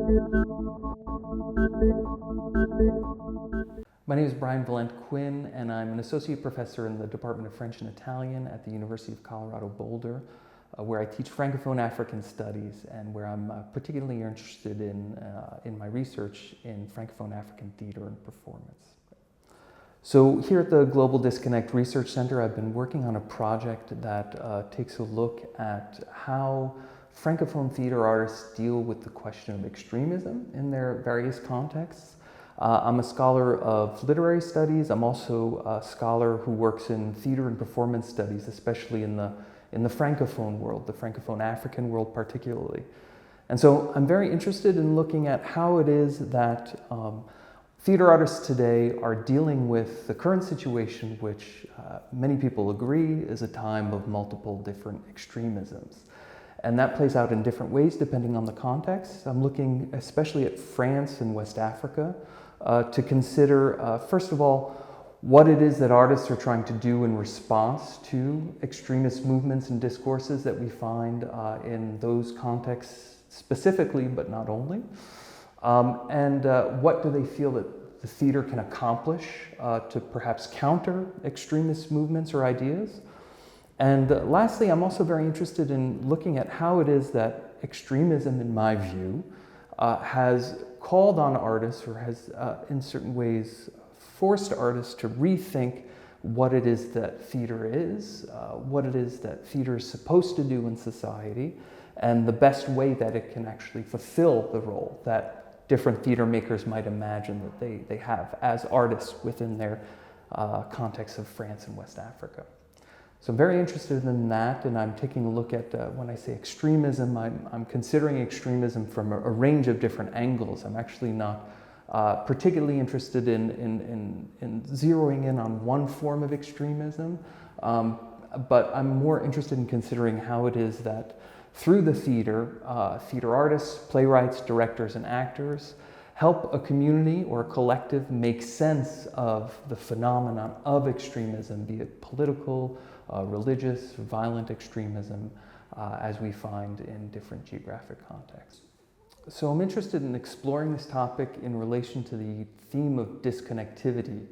My name is Valente-Quinn, and I'm an associate professor in the Department of French and Italian at the University of Colorado Boulder, where I teach Francophone African studies and where I'm particularly interested in my research in Francophone African theater and performance. So here at the Global Disconnect Research Center, I've been working on a project that takes a look at how Francophone theater artists deal with the question of extremism in their various contexts. I'm a scholar of literary studies. I'm also a scholar who works in theater and performance studies, especially in the Francophone world, the Francophone African world particularly. And so I'm very interested in looking at how it is that theater artists today are dealing with the current situation, which many people agree is a time of multiple different extremisms. And that plays out in different ways depending on the context. I'm looking especially at France and West Africa to consider, first of all, what it is that artists are trying to do in response to extremist movements and discourses that we find in those contexts specifically, but not only. And what do they feel that the theater can accomplish to perhaps counter extremist movements or ideas? And lastly, I'm also very interested in looking at how it is that extremism, in my view, has called on artists or has in certain ways forced artists to rethink what it is that theater is, what it is that theater is supposed to do in society, and the best way that it can actually fulfill the role that different theater makers might imagine that they have as artists within their context of France and West Africa. So I'm very interested in that, and I'm taking a look at, when I say extremism, I'm considering extremism from a range of different angles. I'm actually not particularly interested in zeroing in on one form of extremism, but I'm more interested in considering how it is that through the theater artists, playwrights, directors, and actors help a community or a collective make sense of the phenomenon of extremism, be it political, religious, violent extremism, as we find in different geographic contexts. So I'm interested in exploring this topic in relation to the theme of disconnectivity,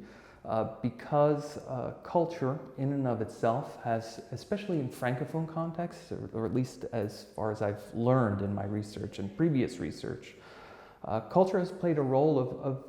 because culture in and of itself has, especially in Francophone contexts, or at least as far as I've learned in my research and previous research, culture has played a role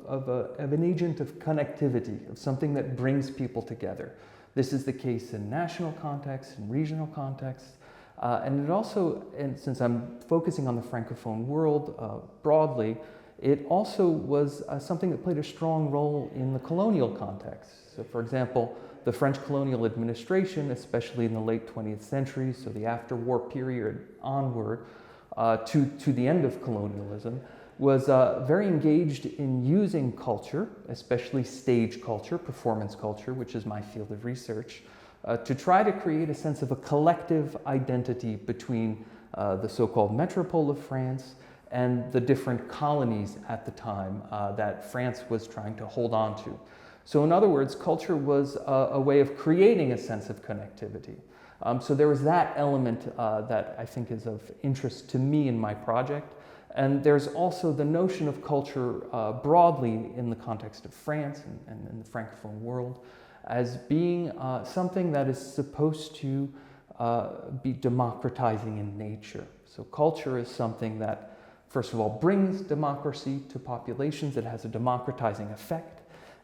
of an agent of connectivity, of something that brings people together. This is the case in national contexts, in regional contexts, and it also, and since I'm focusing on the Francophone world broadly, it also was something that played a strong role in the colonial context. So for example, the French colonial administration, especially in the late 20th century, so the after-war period onward to the end of colonialism, was very engaged in using culture, especially stage culture, performance culture, which is my field of research, to try to create a sense of a collective identity between the so-called metropole of France and the different colonies at the time that France was trying to hold on to. So in other words, culture was a way of creating a sense of connectivity. So there was that element that I think is of interest to me in my project. And there's also the notion of culture broadly in the context of France and in the Francophone world as being something that is supposed to be democratizing in nature. So culture is something that, first of all, brings democracy to populations. It has a democratizing effect.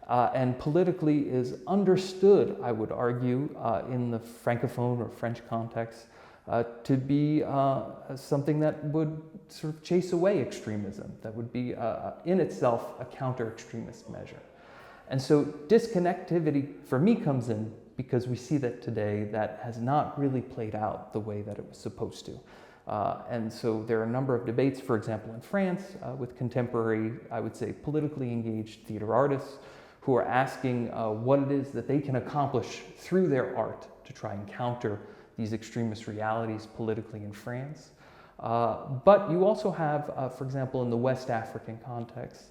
And politically is understood, I would argue, in the Francophone or French context, to be something that would sort of chase away extremism, that would be in itself a counter-extremist measure. And so disconnectivity for me comes in because we see that today that has not really played out the way that it was supposed to. And so there are a number of debates, for example, in France with contemporary, I would say, politically engaged theater artists who are asking what it is that they can accomplish through their art to try and counter these extremist realities politically in France. But you also have, for example, in the West African context,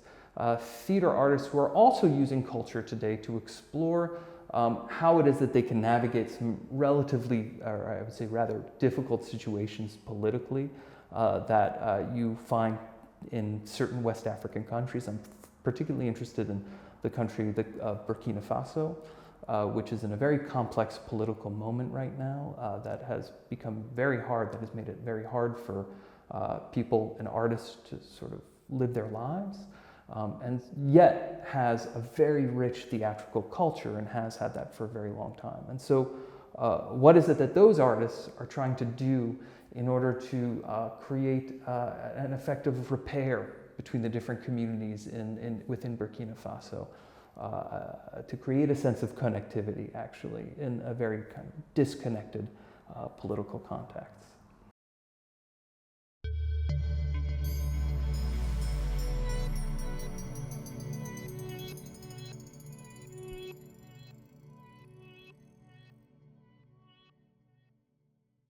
theater artists who are also using culture today to explore how it is that they can navigate some relatively, or I would say rather difficult situations politically that you find in certain West African countries. I'm particularly interested in the country of Burkina Faso, which is in a very complex political moment right now that has become very hard, that has made it very hard for people and artists to sort of live their lives, and yet has a very rich theatrical culture and has had that for a very long time. And so what is it that those artists are trying to do in order to create an effective repair between the different communities within Burkina Faso, to create a sense of connectivity, actually, in a very kind of disconnected political context?